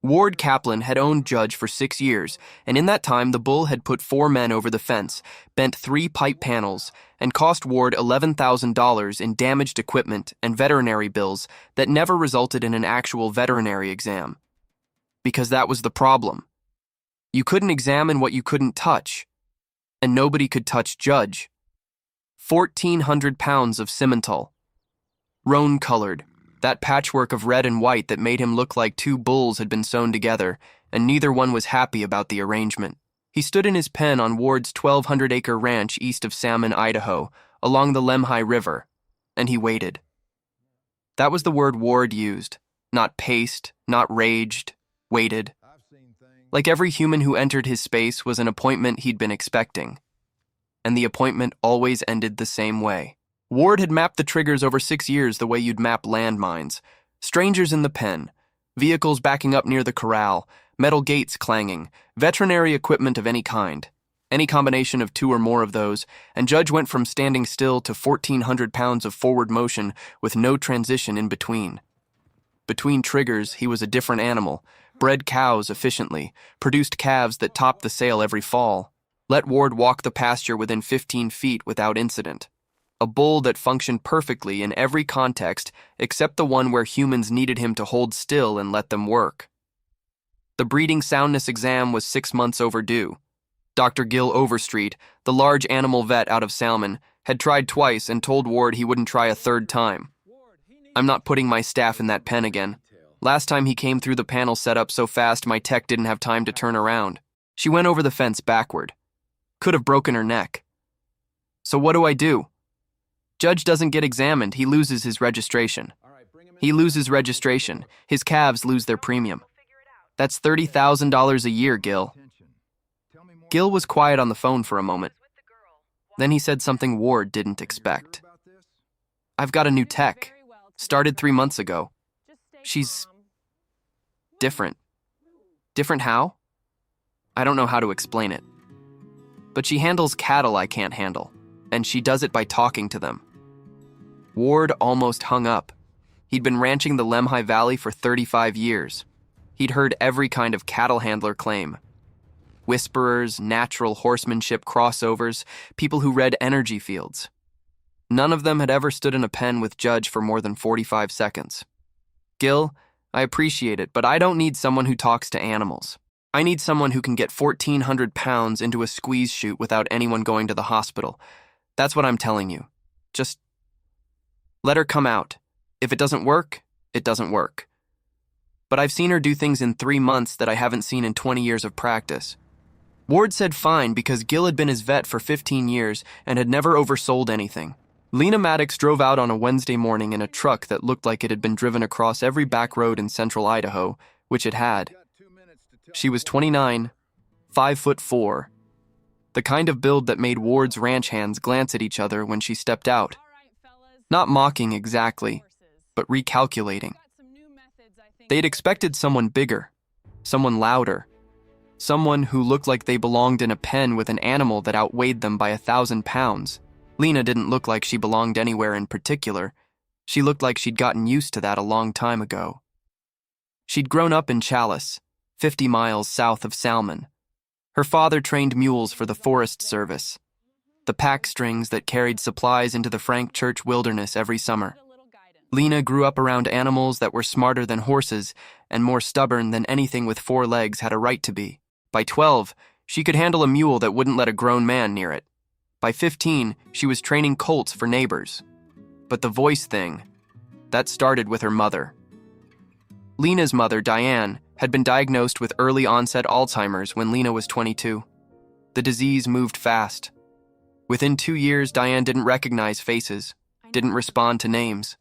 Ward Kaplan had owned Judge for 6 years, and in that time the bull had put 4 men over the fence, bent 3 pipe panels, and cost Ward $11,000 in damaged equipment and veterinary bills that never resulted in an actual veterinary exam. Because that was the problem. You couldn't examine what you couldn't touch, and nobody could touch Judge. 1,400 pounds of Simmental. Roan-colored, that patchwork of red and white that made him look like 2 bulls had been sewn together, and neither one was happy about the arrangement. He stood in his pen on Ward's 1,200-acre ranch east of Salmon, Idaho, along the Lemhi River, and he waited. That was the word Ward used. Not paced, not raged, waited. Like every human who entered his space was an appointment he'd been expecting. And the appointment always ended the same way. Ward had mapped the triggers over 6 years the way you'd map landmines. Strangers in the pen, vehicles backing up near the corral, metal gates clanging, veterinary equipment of any kind. Any combination of 2 or more of those, and Judge went from standing still to 1,400 pounds of forward motion with no transition in between. Between triggers, he was a different animal, bred cows efficiently, produced calves that topped the sale every fall, let Ward walk the pasture within 15 feet without incident. A bull that functioned perfectly in every context except the one where humans needed him to hold still and let them work. The breeding soundness exam was 6 months overdue. Dr. Gil Overstreet, the large animal vet out of Salmon, had tried twice and told Ward he wouldn't try a 3rd time. I'm not putting my staff in that pen again. Last time he came through the panel setup so fast my tech didn't have time to turn around. She went over the fence backward. Could have broken her neck. So what do I do? Judge doesn't get examined, he loses his registration. He loses registration, his calves lose their premium. That's $30,000 a year, Gil. Gil was quiet on the phone for a moment. Then he said something Ward didn't expect. I've got a new tech. Started 3 months ago. She's different. Different how? I don't know how to explain it. But she handles cattle I can't handle, and she does it by talking to them. Ward almost hung up. He'd been ranching the Lemhi Valley for 35 years. He'd heard every kind of cattle handler claim. Whisperers, natural horsemanship crossovers, people who read energy fields. None of them had ever stood in a pen with Judge for more than 45 seconds. Gil, I appreciate it, but I don't need someone who talks to animals. I need someone who can get 1,400 pounds into a squeeze chute without anyone going to the hospital. That's what I'm telling you. Just let her come out. If it doesn't work, it doesn't work. But I've seen her do things in 3 months that I haven't seen in 20 years of practice. Ward said fine because Gil had been his vet for 15 years and had never oversold anything. Lena Maddox drove out on a Wednesday morning in a truck that looked like it had been driven across every back road in central Idaho, which it had. She was 29, 5'4", the kind of build that made Ward's ranch hands glance at each other when she stepped out. Not mocking exactly, but recalculating. They'd expected someone bigger, someone louder, someone who looked like they belonged in a pen with an animal that outweighed them by 1,000 pounds. Lena didn't look like she belonged anywhere in particular. She looked like she'd gotten used to that a long time ago. She'd grown up in Chalice, 50 miles south of Salmon. Her father trained mules for the Forest Service, the pack strings that carried supplies into the Frank Church wilderness every summer. Lena grew up around animals that were smarter than horses and more stubborn than anything with 4 legs had a right to be. By 12, she could handle a mule that wouldn't let a grown man near it. By 15, she was training colts for neighbors. But the voice thing, that started with her mother. Lena's mother, Diane, had been diagnosed with early-onset Alzheimer's when Lena was 22. The disease moved fast. Within 2 years, Diane didn't recognize faces, didn't respond to names.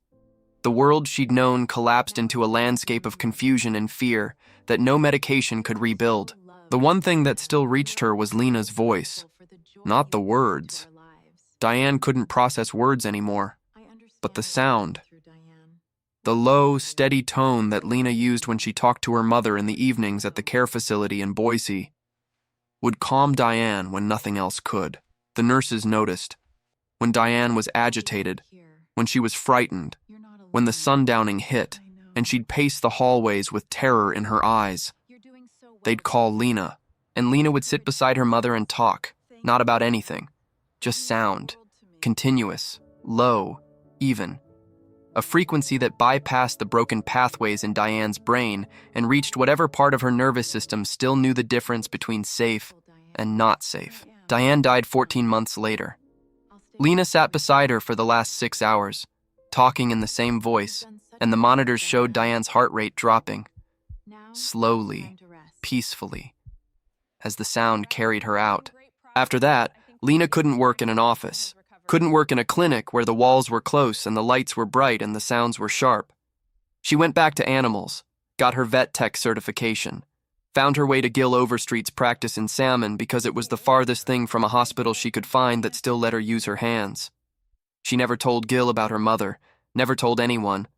The world she'd known collapsed into a landscape of confusion and fear that no medication could rebuild. The one thing that still reached her was Lena's voice, not the words. Diane couldn't process words anymore, but the sound. The low, steady tone that Lena used when she talked to her mother in the evenings at the care facility in Boise would calm Diane when nothing else could. The nurses noticed. When Diane was agitated, when she was frightened, when the sundowning hit, and she'd pace the hallways with terror in her eyes. They'd call Lena, and Lena would sit beside her mother and talk, not about anything, just sound, continuous, low, even. A frequency that bypassed the broken pathways in Diane's brain and reached whatever part of her nervous system still knew the difference between safe and not safe. Diane died 14 months later. Lena sat beside her for the last 6 hours, talking in the same voice, and the monitors showed Diane's heart rate dropping, slowly, peacefully, as the sound carried her out. After that, Lena couldn't work in an office, couldn't work in a clinic where the walls were close and the lights were bright and the sounds were sharp. She went back to animals, got her vet tech certification, found her way to Gil Overstreet's practice in Salmon because it was the farthest thing from a hospital she could find that still let her use her hands. She never told Gil about her mother, never told anyone.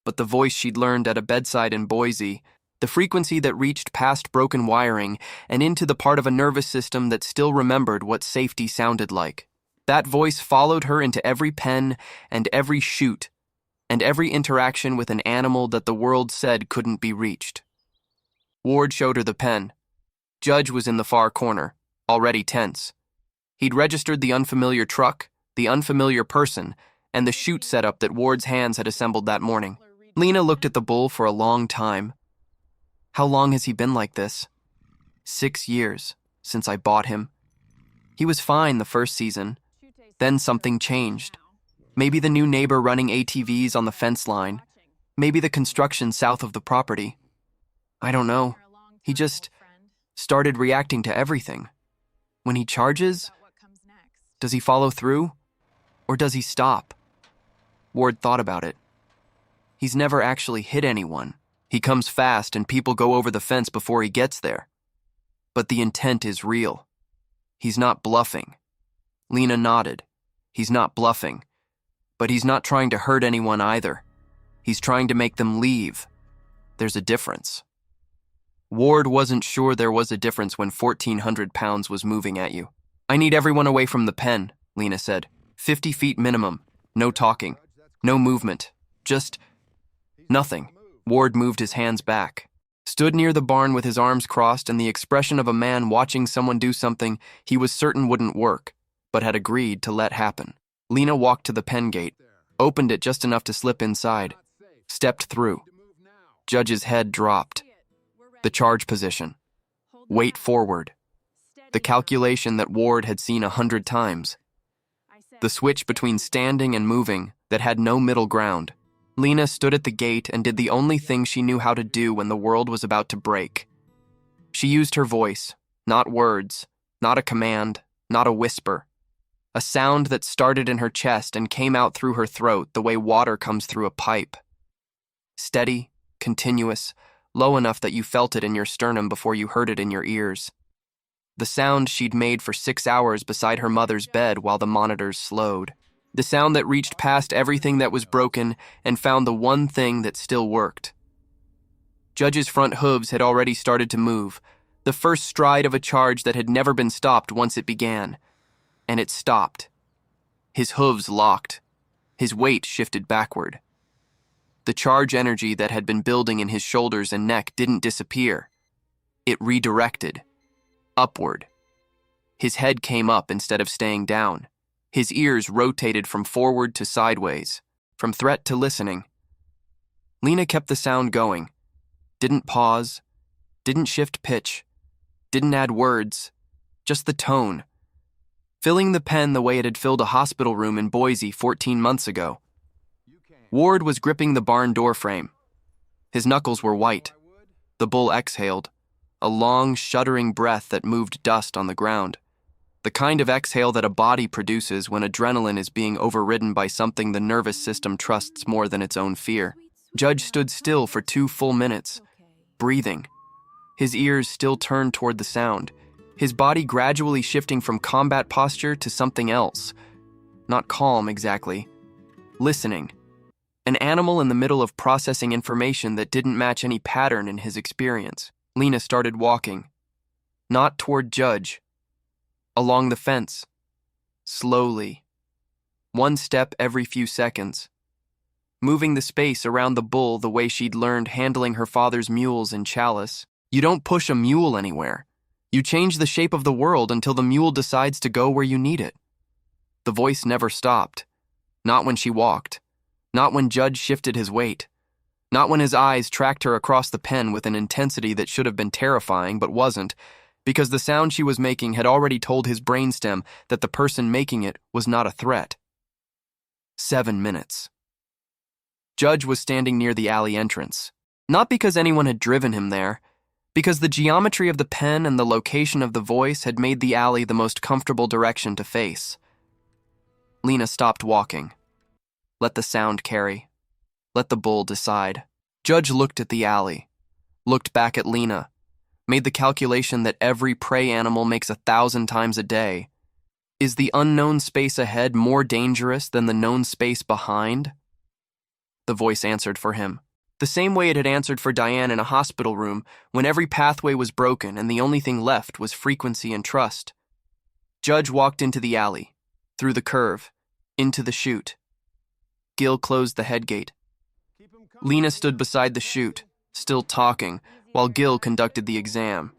But the voice she'd learned at a bedside in Boise, the frequency that reached past broken wiring and into the part of a nervous system that still remembered what safety sounded like. That voice followed her into every pen and every chute and every interaction with an animal that the world said couldn't be reached. Ward showed her the pen. Judge was in the far corner, already tense. He'd registered the unfamiliar truck, the unfamiliar person, and the chute setup that Ward's hands had assembled that morning. Lena looked at the bull for a long time. How long has he been like this? 6 years, since I bought him. He was fine the first season. Then something changed. Maybe the new neighbor running ATVs on the fence line. Maybe the construction south of the property. I don't know. He just started reacting to everything. When he charges, does he follow through? Or does he stop? Ward thought about it. He's never actually hit anyone. He comes fast and people go over the fence before he gets there. But the intent is real. He's not bluffing. Lena nodded. He's not bluffing. But he's not trying to hurt anyone either. He's trying to make them leave. There's a difference. Ward wasn't sure there was a difference when 1,400 pounds was moving at you. I need everyone away from the pen, Lena said. 50 feet minimum. No talking. No movement. Just nothing. Ward moved his hands back, stood near the barn with his arms crossed and the expression of a man watching someone do something he was certain wouldn't work, but had agreed to let happen. Lena walked to the pen gate, opened it just enough to slip inside, stepped through. Judge's head dropped. The charge position. Weight forward. The calculation that Ward had seen 100 times. The switch between standing and moving that had no middle ground. Lena stood at the gate and did the only thing she knew how to do when the world was about to break. She used her voice, not words, not a command, not a whisper. A sound that started in her chest and came out through her throat the way water comes through a pipe. Steady, continuous, low enough that you felt it in your sternum before you heard it in your ears. The sound she'd made for 6 hours beside her mother's bed while the monitors slowed. The sound that reached past everything that was broken and found the one thing that still worked. Judge's front hooves had already started to move, the first stride of a charge that had never been stopped once it began. And it stopped. His hooves locked. His weight shifted backward. The charge energy that had been building in his shoulders and neck didn't disappear. It redirected. Upward. His head came up instead of staying down. His ears rotated from forward to sideways, from threat to listening. Lena kept the sound going. Didn't pause. Didn't shift pitch. Didn't add words. Just the tone. Filling the pen the way it had filled a hospital room in Boise 14 months ago. Ward was gripping the barn door frame. His knuckles were white. The bull exhaled, a long, shuddering breath that moved dust on the ground. The kind of exhale that a body produces when adrenaline is being overridden by something the nervous system trusts more than its own fear. Judge stood still for 2 full minutes, breathing. His ears still turned toward the sound, his body gradually shifting from combat posture to something else. Not calm, exactly. Listening. An animal in the middle of processing information that didn't match any pattern in his experience. Lena started walking. Not toward Judge. Along the fence. Slowly. 1 step every few seconds. moving the space around the bull the way she'd learned handling her father's mules in Chalice. You don't push a mule anywhere. You change the shape of the world until the mule decides to go where you need it. The voice never stopped. Not when she walked. Not when Judge shifted his weight. Not when his eyes tracked her across the pen with an intensity that should have been terrifying but wasn't, because the sound she was making had already told his brainstem that the person making it was not a threat. 7 minutes. Judge was standing near the alley entrance. Not because anyone had driven him there, because the geometry of the pen and the location of the voice had made the alley the most comfortable direction to face. Lena stopped walking. Let the sound carry. Let the bull decide. Judge looked at the alley, looked back at Lena, made the calculation that every prey animal makes 1,000 times a day. Is the unknown space ahead more dangerous than the known space behind? The voice answered for him. The same way it had answered for Diane in a hospital room when every pathway was broken and the only thing left was frequency and trust. Judge walked into the alley, through the curve, into the chute. Gil closed the headgate. Lena stood beside the chute, still talking, while Gil conducted the exam.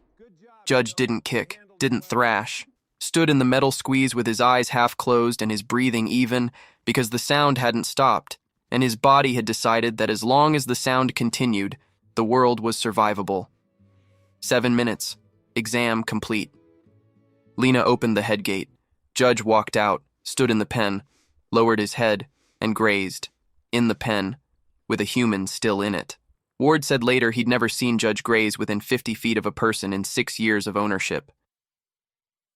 Judge didn't kick, didn't thrash, stood in the metal squeeze with his eyes half closed and his breathing even because the sound hadn't stopped, and his body had decided that as long as the sound continued, the world was survivable. 7 minutes. Exam complete. Lena opened the headgate. Judge walked out, stood in the pen, lowered his head, and grazed, in the pen, with a human still in it. Ward said later he'd never seen Judge graze within 50 feet of a person in 6 years of ownership.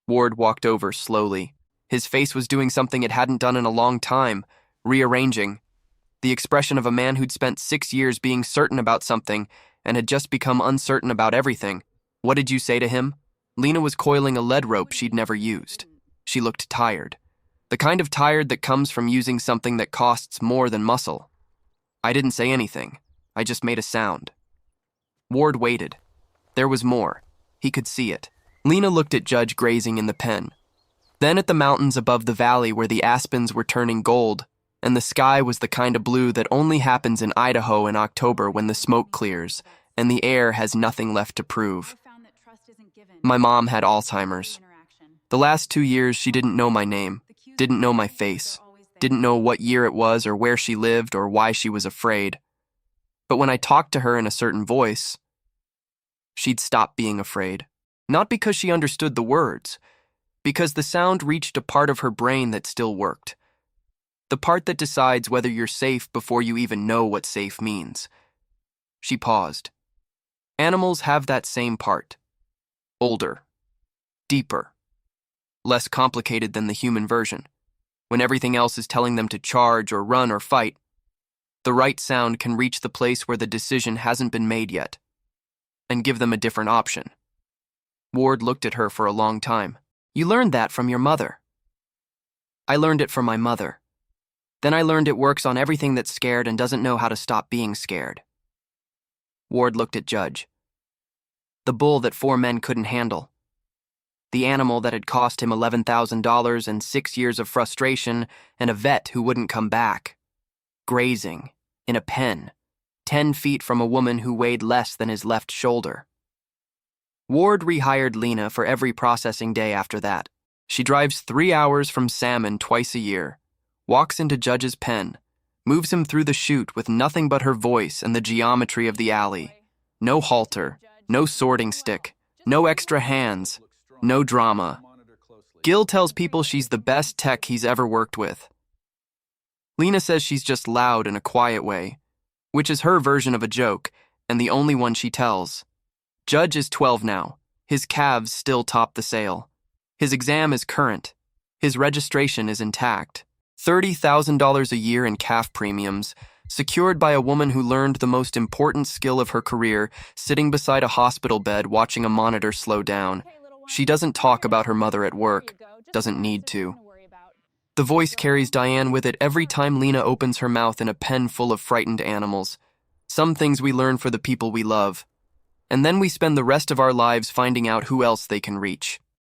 Ward walked over slowly. His face was doing something it hadn't done in a long time, rearranging. The expression of a man who'd spent 6 years being certain about something and had just become uncertain about everything. What did you say to him? Lena was coiling a lead rope she'd never used. She looked tired. The kind of tired that comes from using something that costs more than muscle. I didn't say anything. I just made a sound. Ward waited. There was more. He could see it. Lena looked at Judge grazing in the pen. Then at the mountains above the valley where the aspens were turning gold, and the sky was the kind of blue that only happens in Idaho in October when the smoke clears and the air has nothing left to prove. My mom had Alzheimer's. The last 2 years she didn't know my name, didn't know my face, didn't know what year it was or where she lived or why she was afraid. But when I talked to her in a certain voice, she'd stop being afraid. Not because she understood the words, because the sound reached a part of her brain that still worked. The part that decides whether you're safe before you even know what safe means. She paused. Animals have that same part. Older. Deeper. Less complicated than the human version. When everything else is telling them to charge or run or fight, the right sound can reach the place where the decision hasn't been made yet, and give them a different option. Ward looked at her for a long time. You learned that from your mother. I learned it from my mother. Then I learned it works on everything that's scared and doesn't know how to stop being scared. Ward looked at Judge. The bull that 4 men couldn't handle. The animal that had cost him $11,000 and 6 years of frustration and a vet who wouldn't come back. Grazing, in a pen, 10 feet from a woman who weighed less than his left shoulder. Ward rehired Lena for every processing day after that. She drives 3 hours from Salmon twice a year. Walks into Judge's pen, moves him through the chute with nothing but her voice and the geometry of the alley. No halter, no sorting stick, no extra hands, no drama. Gil tells people she's the best tech he's ever worked with. Lena says she's just loud in a quiet way, which is her version of a joke and the only one she tells. Judge is 12 now. His calves still top the sale. His exam is current. His registration is intact. $30,000 a year in calf premiums, secured by a woman who learned the most important skill of her career, sitting beside a hospital bed watching a monitor slow down. She doesn't talk about her mother at work, doesn't need to. The voice carries Diane with it every time Lena opens her mouth in a pen full of frightened animals. Some things we learn for the people we love. And then we spend the rest of our lives finding out who else they can reach.